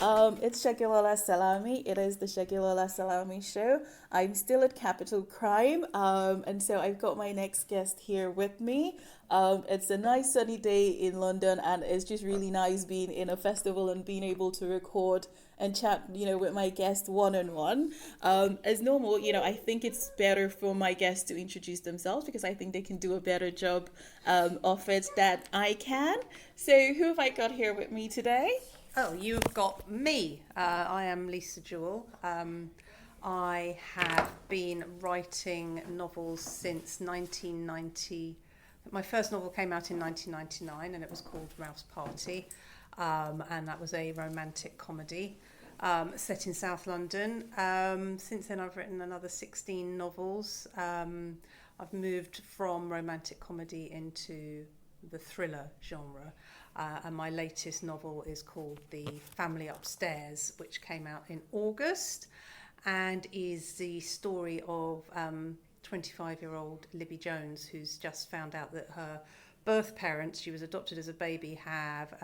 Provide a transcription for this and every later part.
It's Segilola Salami. It is the Segilola Salami Show. I'm still at Capital Crime, and so I've got my next guest here with me. It's a nice sunny day in London, and it's just really nice being in a festival and being able to record and chat, with my guest one on one. As normal, I think it's better for my guests to introduce themselves because I think they can do a better job of it than I can. So, who have I got here with me today? Oh, you've got me. I am LISA JEWELL. I have been writing novels since 1990. My first novel came out in 1999 and it was called Ralph's Party. And that was a romantic comedy set in South London. Since then I've written another 16 novels. I've moved from romantic comedy into the thriller genre. And my latest novel is called The Family Upstairs, which came out in August and is the story of 25-year-old Libby Jones, who's just found out that her birth parents, she was adopted as a baby, have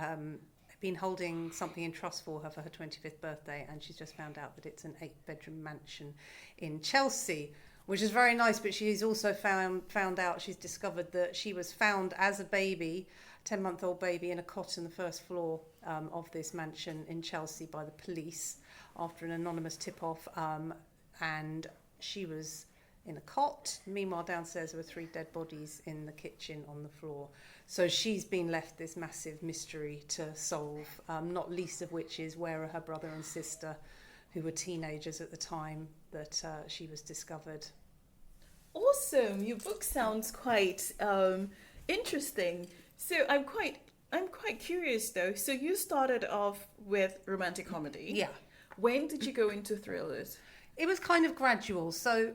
been holding something in trust for her 25th birthday, and she's just found out that it's an 8-bedroom mansion in Chelsea, which is very nice. But she's also found out, she's discovered that she was found as a baby, 10-month-old baby, in a cot in the first floor of this mansion in Chelsea by the police after an anonymous tip-off, and she was in a cot. Meanwhile, downstairs there were 3 dead bodies in the kitchen on the floor. So she's been left this massive mystery to solve, not least of which is where are her brother and sister, who were teenagers at the time that she was discovered. Awesome! Your book sounds quite interesting. So I'm quite curious though. So you started off with romantic comedy. Yeah. When did you go into thrillers? It was kind of gradual. So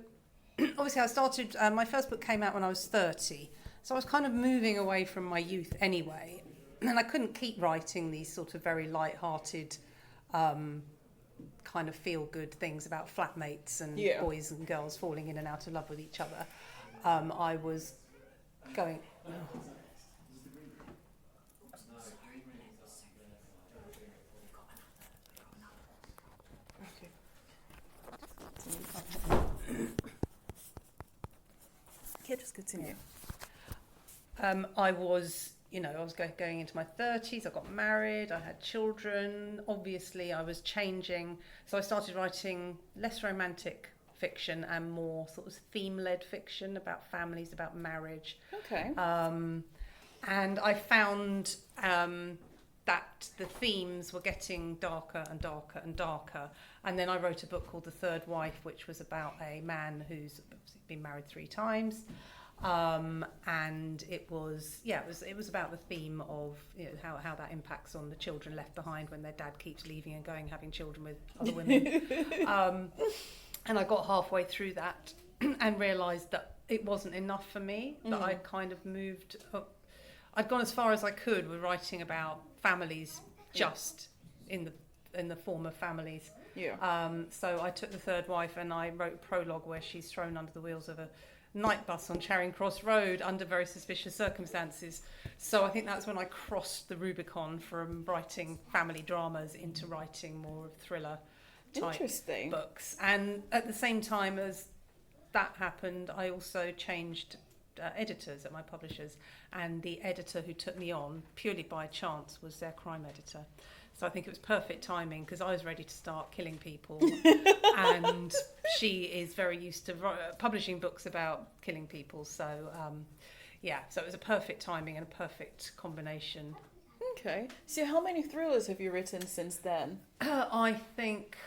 obviously I started, my first book came out when I was 30. So I was kind of moving away from my youth anyway. And I couldn't keep writing these sort of very light-hearted, kind of feel-good things about flatmates and boys and girls falling in and out of love with each other. I was going... Okay, just continue. I was going into my 30s, I got married, I had children. Obviously, I was changing. So I started writing less romantic fiction and more sort of theme-led fiction about families, about marriage. Okay. And I found that the themes were getting darker and darker and darker. And then I wrote a book called The Third Wife, which was about a man who's been married 3 times. And it was about the theme of how that impacts on the children left behind when their dad keeps leaving and going, having children with other women. And I got halfway through that and realised that it wasn't enough for me, that I kind of moved up. I'd gone as far as I could with writing about families, just in the form of families. Yeah. So I took The Third Wife and I wrote a prologue where she's thrown under the wheels of a night bus on Charing Cross Road under very suspicious circumstances. So I think that's when I crossed the Rubicon from writing family dramas into writing more of thriller type books. And at the same time as that happened, I also changed editors at my publishers, and the editor who took me on purely by chance was their crime editor. So I think it was perfect timing because I was ready to start killing people and she is very used to publishing books about killing people. So so it was a perfect timing and a perfect combination. Okay. So how many thrillers have you written since then? I think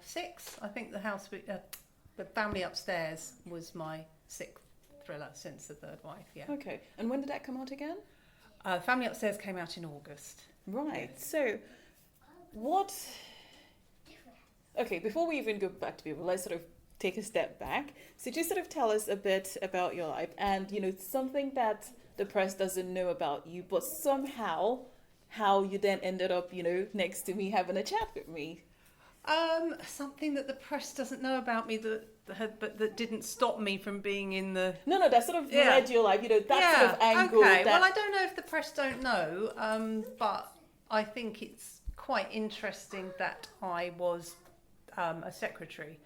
6. I think The Family Upstairs was my 6th thriller since The Third Wife. Yeah. Okay. And when did that come out again? Family Upstairs came out in August. Right. So, what... Okay, before we even go back to people, let's sort of take a step back. So just sort of tell us a bit about your life and, something that the press doesn't know about you, but somehow how you then ended up, next to me having a chat with me. Something that the press doesn't know about me but that didn't stop me from being in the... No, that sort of led your life, that sort of angle. Okay. Well, I don't know if the press don't know, but I think it's quite interesting that I was a secretary.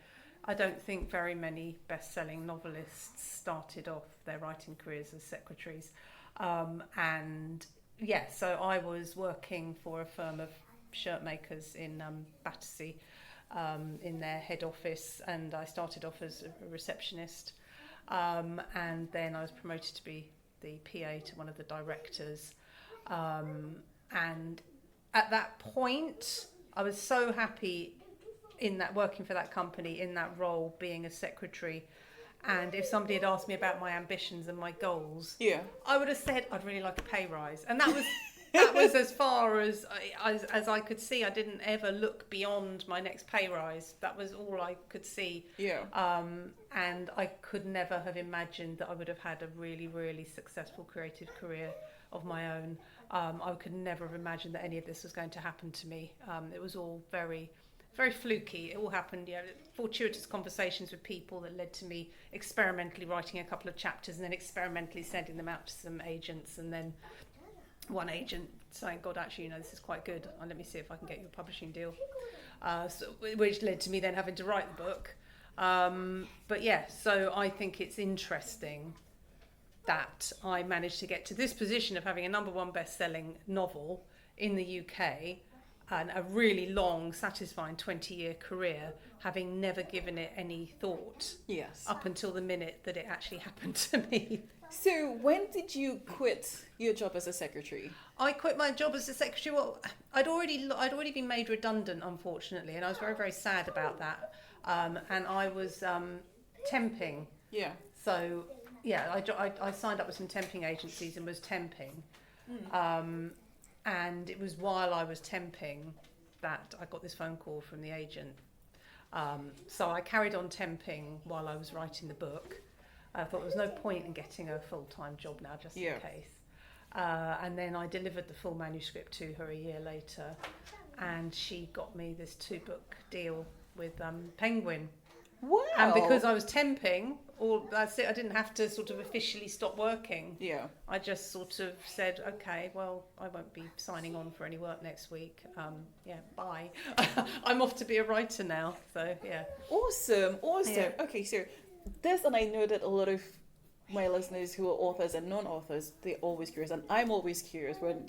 I don't think very many best-selling novelists started off their writing careers as secretaries. And yeah, so I was working for a firm of shirt makers in Battersea, in their head office, and I started off as a receptionist, and then I was promoted to be the PA to one of the directors, and at that point I was so happy in that, working for that company in that role, being a secretary. And if somebody had asked me about my ambitions and my goals, I would have said I'd really like a pay rise. And that was as far as I could see. I didn't ever look beyond my next pay rise. That was all I could see. And I could never have imagined that I would have had a really, really successful creative career of my own. I could never have imagined that any of this was going to happen to me. It was all very, very fluky. It all happened, fortuitous conversations with people that led to me experimentally writing a couple of chapters and then experimentally sending them out to some agents, and then one agent saying, God, actually, this is quite good. Let me see if I can get you a publishing deal. Which led to me then having to write the book. But yeah, so I think it's interesting that I managed to get to this position of having a #1 best-selling novel in the UK and a really long, satisfying 20-year career, having never given it any thought up until the minute that it actually happened to me. So when did you quit your job as a secretary? I quit my job as a secretary. Well, I'd already been made redundant, unfortunately, and I was very, very sad about that. And I was temping. So yeah, I signed up with some temping agencies and was temping. And it was while I was temping that I got this phone call from the agent. So I carried on temping while I was writing the book. I thought there was no point in getting a full-time job now, just in case. And then I delivered the full manuscript to her a year later, and she got me this 2-book deal with Penguin. Wow! And because I was temping, that's it. I didn't have to sort of officially stop working. I just sort of said, okay, well, I won't be signing on for any work next week. Bye. I'm off to be a writer now. So yeah. Awesome. Okay, so this, and I know that a lot of my listeners who are authors and non-authors, they're always curious, and I'm always curious when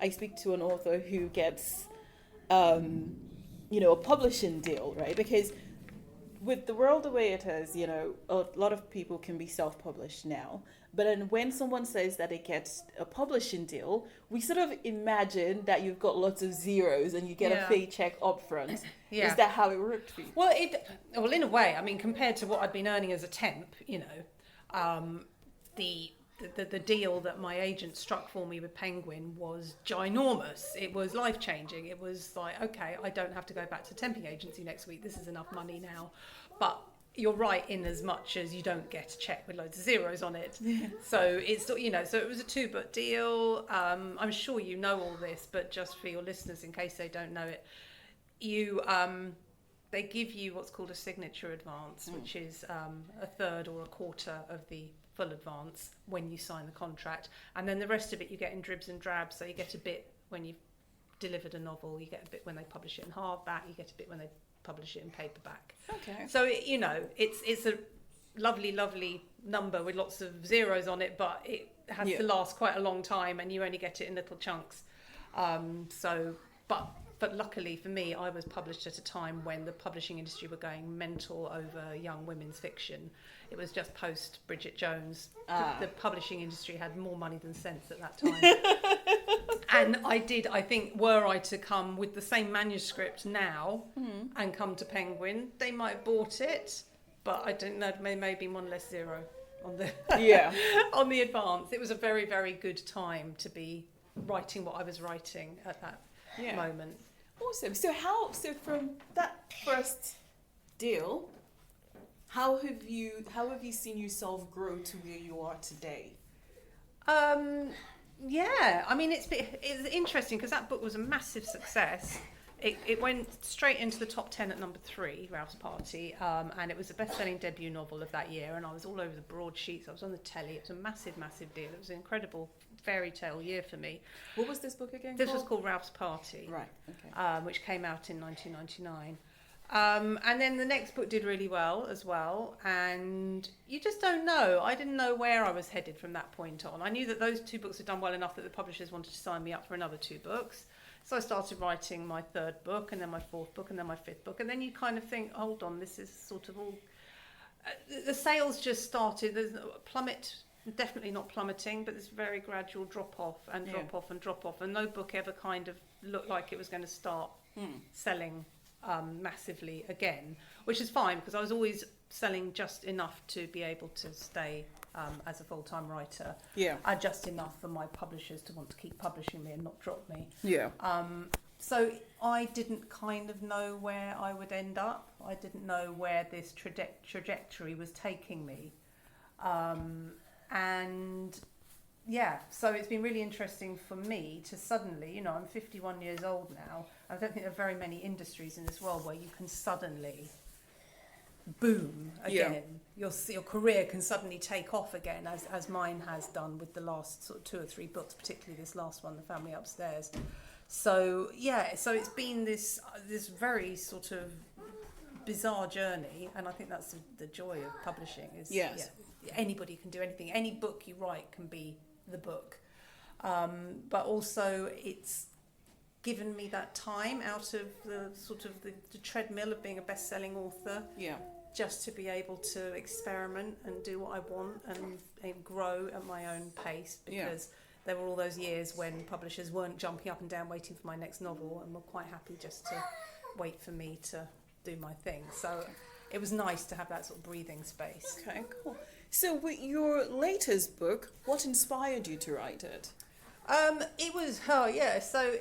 I speak to an author who gets a publishing deal, right? Because with the world the way it is, a lot of people can be self-published now. But then when someone says that they get a publishing deal, we sort of imagine that you've got lots of zeros and you get a paycheck up front. Is that how it worked for you? Well, in a way, I mean, compared to what I'd been earning as a temp, the deal that my agent struck for me with Penguin was ginormous. It was life-changing. It was like, okay, I don't have to go back to temping agency next week. This is enough money now. But you're right in as much as you don't get a check with loads of zeros on it. So it's, so it was a 2-book deal. I'm sure you know all this, but just for your listeners, in case they don't know it, they give you what's called a signature advance, which is a third or a quarter of the full advance when you sign the contract, and then the rest of it you get in dribs and drabs. So you get a bit when you've delivered a novel, you get a bit when they publish it in hardback, you get a bit when they publish it in paperback. Okay. So it's a lovely number with lots of zeros on it, but it has to last quite a long time, and you only get it in little chunks. But luckily for me, I was published at a time when the publishing industry were going mental over young women's fiction. It was just post Bridget Jones. The publishing industry had more money than sense at that time. And I think, were I to come with the same manuscript now and come to Penguin, they might have bought it, but I don't know, maybe one less zero on the on the advance. It was a very, very good time to be writing what I was writing at that moment. Awesome. So from that first deal, how have you seen yourself grow to where you are today? I mean, it's interesting because that book was a massive success. It went straight into the top 10 at number 3, Ralph's Party, and it was the best-selling debut novel of that year, and I was all over the broadsheets, I was on the telly. It was a massive, massive deal. It was an incredible fairy tale year for me. What was this book again This was called Ralph's Party, right? Okay. which came out in 1999. And then the next book did really well as well, and you just don't know. I didn't know where I was headed from that point on. I knew that those 2 books had done well enough that the publishers wanted to sign me up for another 2 books. So I started writing my 3rd book, and then my 4th book, and then my 5th book. And then you kind of think, hold on, this is sort of all... the sales just started. There's a plummet, definitely not plummeting, but this very gradual drop-off and drop-off and drop-off. And no book ever kind of looked like it was going to start selling massively again, which is fine, because I was always selling just enough to be able to stay as a full-time writer, just enough for my publishers to want to keep publishing me and not drop me. So I didn't kind of know where I would end up. I didn't know where this trajectory was taking me, and so it's been really interesting for me to suddenly, I'm 51 years old now. I don't think there are very many industries in this world where you can suddenly boom again. Your career can suddenly take off again, as mine has done with the last sort of 2 or 3 books, particularly this last one, The Family Upstairs. So so it's been this very sort of bizarre journey, and I think that's the joy of publishing. Is anybody can do anything. Any book you write can be the book, but also it's given me that time out of the sort of the treadmill of being a best-selling author, just to be able to experiment and do what I want and grow at my own pace, because there were all those years when publishers weren't jumping up and down waiting for my next novel, and were quite happy just to wait for me to do my thing. So it was nice to have that sort of breathing space. Okay, cool. So with your latest book, what inspired you to write it? It was, so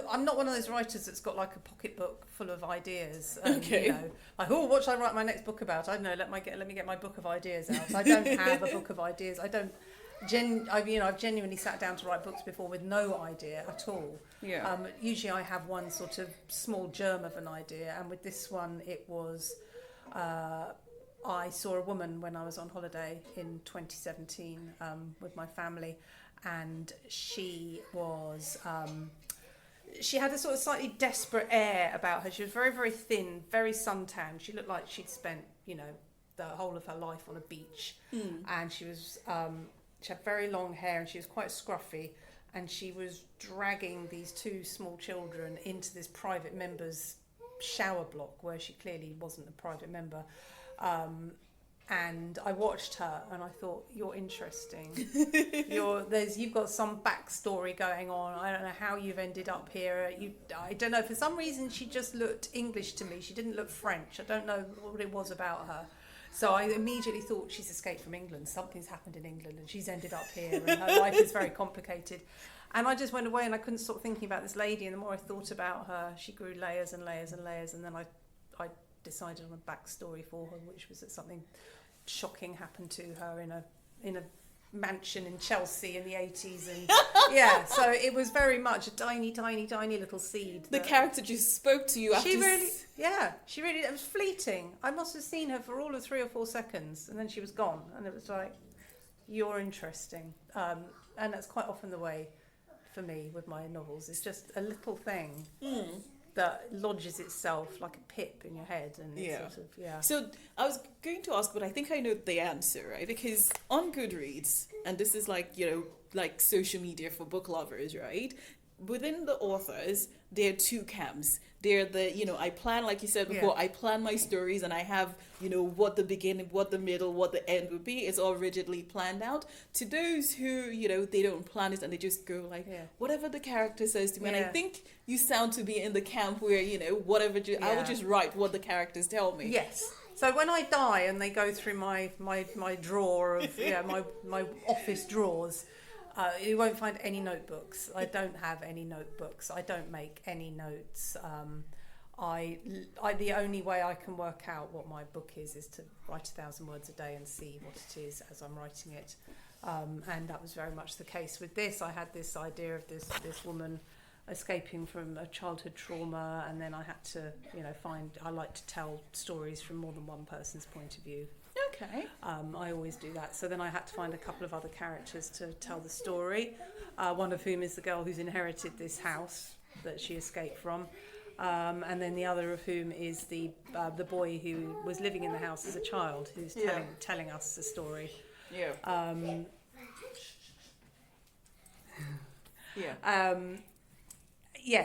I'm not one of those writers that's got like a pocketbook full of ideas. Like, what should I write my next book about? I don't know, let me get my book of ideas out. I don't have a book of ideas. I've genuinely sat down to write books before with no idea at all. Usually I have one sort of small germ of an idea, and with this one it was... I saw a woman when I was on holiday in 2017 with my family, and she was she had a sort of slightly desperate air about her. She was very, very thin, very suntanned. She looked like she'd spent the whole of her life on a beach, and she was she had very long hair, and she was quite scruffy, and she was dragging these 2 small children into this private member's shower block where she clearly wasn't a private member. And I watched her and I thought, you're interesting. You've got some backstory going on. I don't know how you've ended up here. I don't know. For some reason, she just looked English to me. She didn't look French. I don't know what it was about her. So I immediately thought, she's escaped from England. Something's happened in England and she's ended up here, and her life is very complicated. And I just went away and I couldn't stop thinking about this lady. And the more I thought about her, she grew layers and layers and layers. And then I decided on a backstory for her, which was that something shocking happened to her in a mansion in Chelsea in the 80s, and so it was very much a tiny little seed. The character just spoke to you after... She really, it was fleeting. I must have seen her for all of 3 or 4 seconds, and then she was gone, and it was like, you're interesting. And that's quite often the way for me with my novels. It's just a little thing that lodges itself like a pip in your head, and it's sort of, So I was going to ask, but I think I know the answer, right? Because on Goodreads, and this is like, like social media for book lovers, right? Within the authors, there are 2 camps. They're the, I plan, like you said before, I plan my stories and I have, what the beginning, what the middle, what the end would be. It's all rigidly planned out. To those who, they don't plan it and they just go like, whatever the character says to me. And I think you sound to be in the camp where, whatever, I will just write what the characters tell me. Yes. So when I die and they go through my drawer of, my office drawers, you won't find any notebooks. I don't have any notebooks. I don't make any notes. The only way I can work out what my book is to write 1,000 words a day and see what it is as I'm writing it. And that was very much the case with this. I had this idea of this woman escaping from a childhood trauma, and then I had to, I like to tell stories from more than one person's point of view. Okay. I always do that. So then I had to find a couple of other characters to tell the story, one of whom is the girl who's inherited this house that she escaped from, and then the other of whom is the boy who was living in the house as a child, who's telling us the story. Yeah.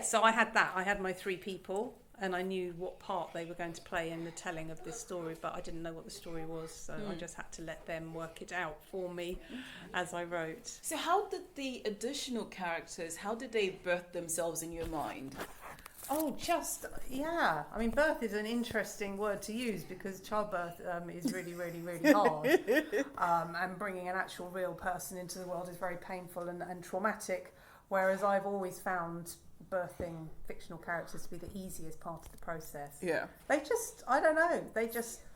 So I had that. I had my three people, and I knew what part they were going to play in the telling of this story, but I didn't know what the story was, so I just had to let them work it out for me as I wrote. So how did the additional characters, how did they birth themselves in your mind? Oh, I mean, birth is an interesting word to use because childbirth is really, really, really hard. And bringing an actual real person into the world is very painful and traumatic, whereas I've always found birthing fictional characters to be the easiest part of the process. Yeah. They just, I don't know,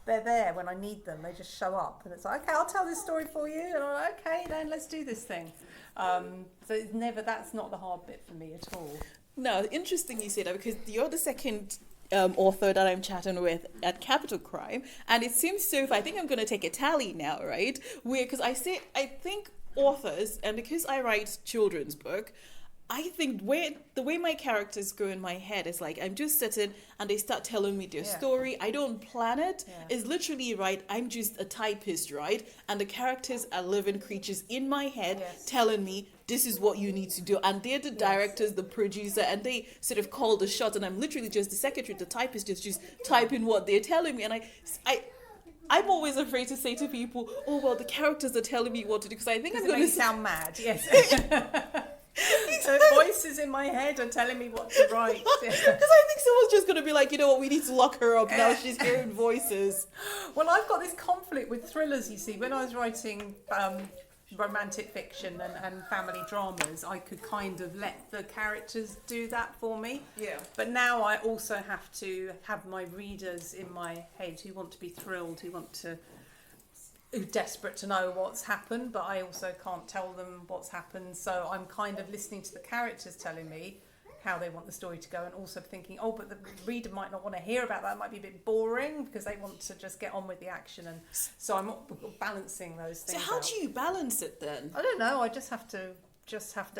they're there when I need them. They just show up and it's like, okay, I'll tell this story for you. And I'm like, okay, then let's do this thing. So that's not the hard bit for me at all. No, interesting you say that because you're the second author that I'm chatting with at Capital Crime, and it seems so. I think I'm going to take a tally now, right? Because I think authors, and because I write children's book, I think the way my characters go in my head is like I'm just sitting and they start telling me their story. I don't plan it. It's literally right. I'm just a typist, right? And the characters are living creatures in my head telling me this is what you need to do. And they're the directors, the producer, and they sort of call the shots. And I'm literally just the secretary, the typist, just typing what they're telling me. And I'm always afraid to say to people, oh, well, the characters are telling me what to do because I think I'm going to sound mad. Yes. Voices in my head are telling me what to write. Because I think someone's just going to be like, you know what, we need to lock her up now. She's hearing voices. Well, I've got this conflict with thrillers, you see. When I was writing romantic fiction and family dramas, I could kind of let the characters do that for me. Yeah. But now I also have to have my readers in my head who want to be thrilled, who are desperate to know what's happened, but I also can't tell them what's happened. So I'm kind of listening to the characters telling me how they want the story to go, and also thinking, oh, but the reader might not want to hear about that. It might be a bit boring because they want to just get on with the action. And so I'm balancing those things. So how do you balance it then? I don't know. I just have to.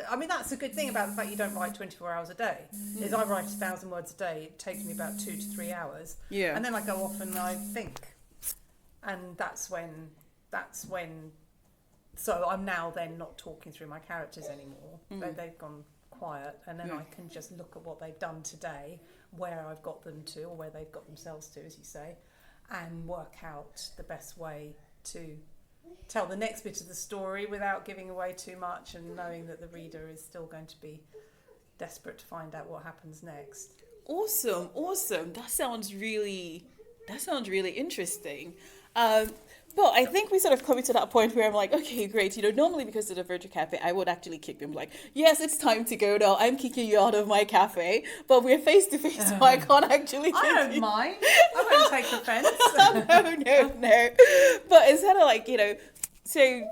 I mean, that's a good thing about the fact you don't write 24 hours a day. Is I write 1,000 words a day. It takes me about 2 to 3 hours. Yeah. And then I go off and I think, and that's when. So I'm now then not talking through my characters anymore. They've gone quiet, and then I can just look at what they've done today, where I've got them to, or where they've got themselves to, as you say, and work out the best way to tell the next bit of the story without giving away too much, and knowing that the reader is still going to be desperate to find out what happens next. Awesome. That sounds really interesting. But I think we sort of coming to that point where I'm like, okay, great. Normally because of the Virgin Cafe, I would actually kick them like, yes, it's time to go now. I'm kicking you out of my cafe. But we're face to face, so I can't actually kick I don't mind. I won't take offence. No. But it's kind of like, so I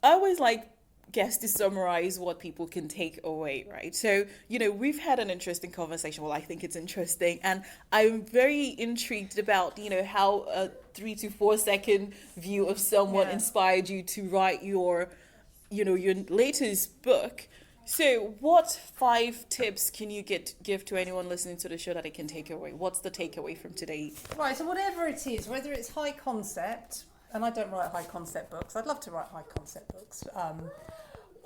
always like guests to summarize what people can take away, right? So, we've had an interesting conversation. Well, I think it's interesting. And I'm very intrigued about, how a 3 to 4 second view of someone inspired you to write your latest book. So what 5 tips can you give to anyone listening to the show that they can take away? What's the takeaway from today? Right, so whatever it is, whether it's high concept, and I don't write high concept books. I'd love to write high concept books.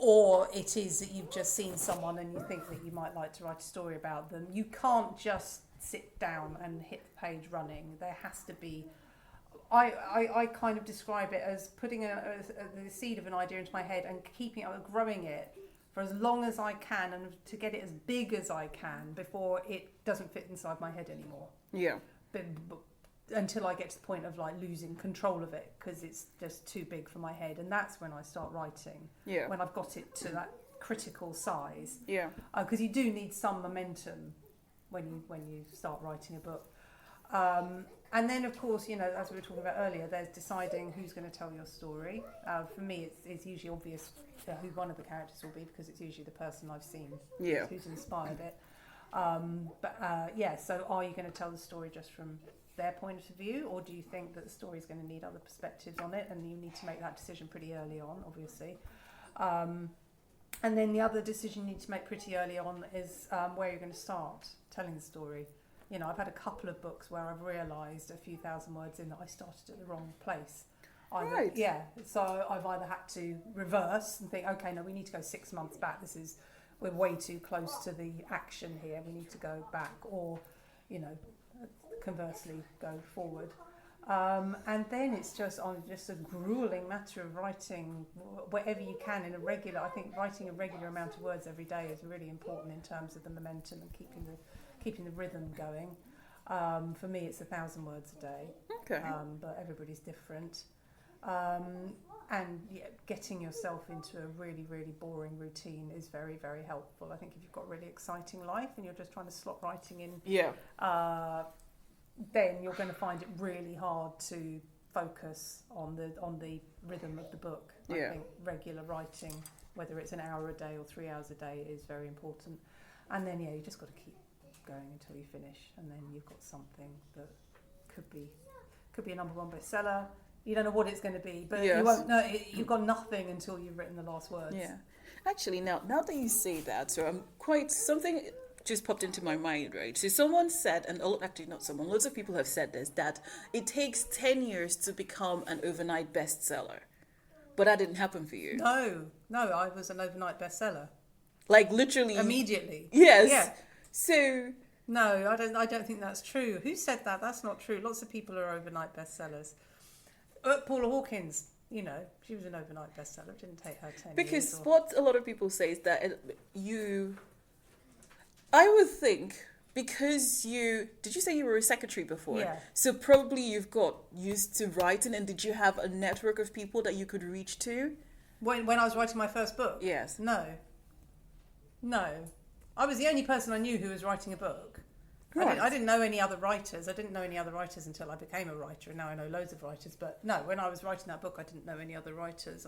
Or it is that you've just seen someone and you think that you might like to write a story about them. You can't just sit down and hit the page running. There has to be... I kind of describe it as putting the seed of an idea into my head and keeping it, growing it for as long as I can, and to get it as big as I can before it doesn't fit inside my head anymore. Yeah. But until I get to the point of like losing control of it because it's just too big for my head, and that's when I start writing. Yeah. When I've got it to that critical size. Yeah. Because you do need some momentum when you start writing a book. And then, of course, you know, as we were talking about earlier, there's deciding who's going to tell your story. For me, it's usually obvious who one of the characters will be, because it's usually the person I've seen who's inspired it. So are you going to tell the story just from their point of view, or do you think that the story is going to need other perspectives on it, and you need to make that decision pretty early on, obviously. And then the other decision you need to make pretty early on is where you're going to start telling the story. You know, I've had a couple of books where I've realised a few thousand words in that I started at the wrong place. Right. Yeah, so I've either had to reverse and think, okay, no, we need to go 6 months back. We're way too close to the action here. We need to go back, or, you know, conversely, go forward. And then it's just a grueling matter of writing wherever you can in a regular. I think writing a regular amount of words every day is really important in terms of the momentum and keeping the rhythm going. For me, it's 1,000 words a day. Okay. But everybody's different. And getting yourself into a really, really boring routine is very, very helpful. I think if you've got a really exciting life and you're just trying to slot writing in, then you're going to find it really hard to focus on the rhythm of the book. I think regular writing, whether it's an hour a day or 3 hours a day, is very important. And then you just got to keep going until you finish, and then you've got something that could be a number one bestseller. You don't know what it's going to be, but you won't know. You've got nothing until you've written the last words. Yeah. Actually, now that you say that, so something just popped into my mind, right? So someone said, loads of people have said this, that it takes 10 years to become an overnight bestseller. But that didn't happen for you. No, I was an overnight bestseller. Like literally. Immediately. Yes. Yeah. So. No, I don't think that's true. Who said that? That's not true. Lots of people are overnight bestsellers. Paula Hawkins, you know, she was an overnight bestseller. It didn't take her 10 years. Because what a lot of people say is that I would think, because did you say you were a secretary before? Yeah. So probably you've got used to writing, and did you have a network of people that you could reach to? When I was writing my first book? Yes. No. I was the only person I knew who was writing a book. Right. I didn't know any other writers. I didn't know any other writers until I became a writer, and now I know loads of writers. But no, when I was writing that book, I didn't know any other writers.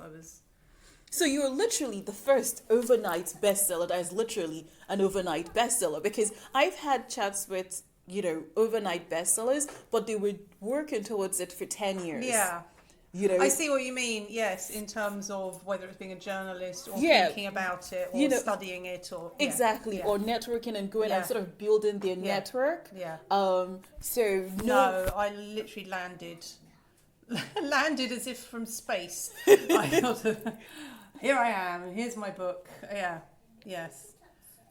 So you're literally the first overnight bestseller that is literally an overnight bestseller, because I've had chats with, overnight bestsellers, but they were working towards it for 10 years. Yeah. I see what you mean, yes, in terms of whether it's being a journalist or thinking about it or studying it or... Exactly, or networking and going and sort of building their network. Yeah. No, I literally landed as if from space. I sort of, here I am, here's my book. Yeah, yes.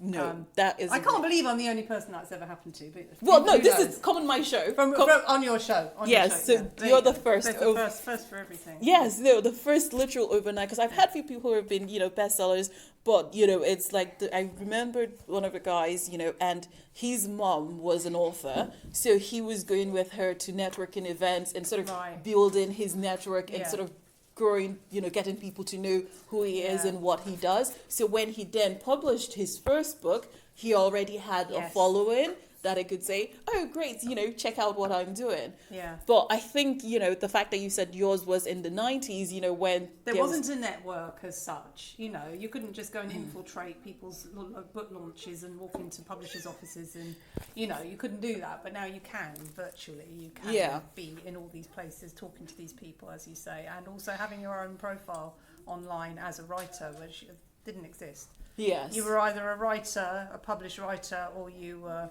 No, that is... I can't believe I'm the only person that's ever happened to. But this is come on my show. On your show. You're the first. First for everything. Yes, the first literal overnight. Because I've had few people who have been, bestsellers, but, it's like, I remembered one of the guys, and his mom was an author. So he was going with her to networking events and sort of building his network and sort of growing, getting people to know who he is and what he does. So when he then published his first book, he already had a following that I could say, oh, great, check out what I'm doing. Yeah. But I think, the fact that you said yours was in the 90s, when... There wasn't a network as such, you couldn't just go and infiltrate people's book launches and walk into publishers' offices and, you couldn't do that. But now you can, virtually. You can be in all these places talking to these people, as you say, and also having your own profile online as a writer, which didn't exist. Yes. You were either a writer, a published writer, or you were...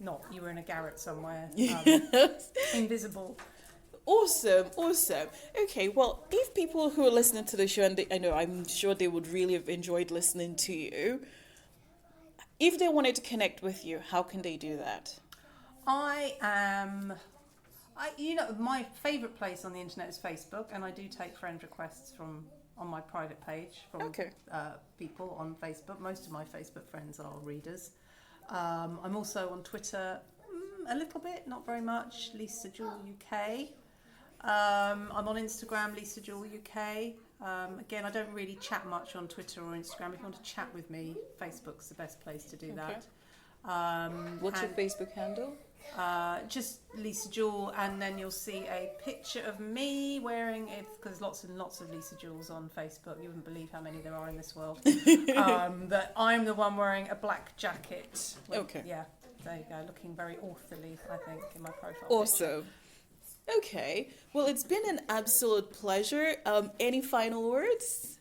not, you were in a garret somewhere, invisible. Awesome. Okay, well, if people who are listening to the show, and I'm sure they would really have enjoyed listening to you, if they wanted to connect with you, how can they do that? My favourite place on the internet is Facebook, and I do take friend requests on my private page from people on Facebook. Most of my Facebook friends are readers. I'm also on Twitter a little bit, not very much, LISA JEWELL UK. I'm on Instagram, LISA JEWELL UK. Again, I don't really chat much on Twitter or Instagram. If you want to chat with me, Facebook's the best place to do that. What's your Facebook handle? just Lisa Jewell, and then you'll see a picture of me wearing it, because lots and lots of Lisa Jewells on Facebook. You wouldn't believe how many there are in this world. That I'm the one wearing a black jacket. Okay. Yeah, there you go, looking very authorly, I think, in my profile Awesome. picture. Okay. Well, it's been an absolute pleasure. Any final words?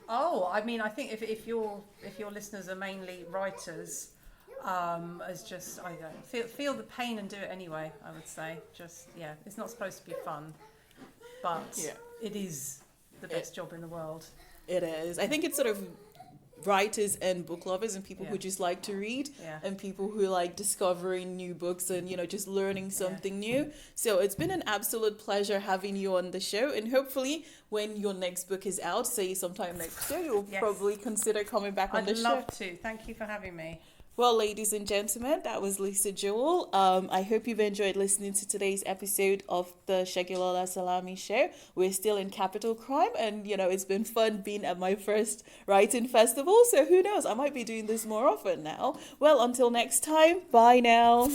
Oh, I mean, I think if your listeners are mainly writers, as just, I don't know, feel the pain and do it anyway. I would say, just, yeah, it's not supposed to be fun, but it is the best job in the world. It is. I think it's sort of writers and book lovers and people who just like to read, and people who like discovering new books and, you know, just learning something new. So it's been an absolute pleasure having you on the show, and hopefully when your next book is out, say sometime next year, you'll probably consider coming back on the show. I'd love to. Thank you for having me. Well, ladies and gentlemen, that was Lisa Jewell. I hope you've enjoyed listening to today's episode of the Segilola Salami Show. We're still in Capital Crime, and, you know, it's been fun being at my first writing festival. So who knows? I might be doing this more often now. Well, until next time, bye now.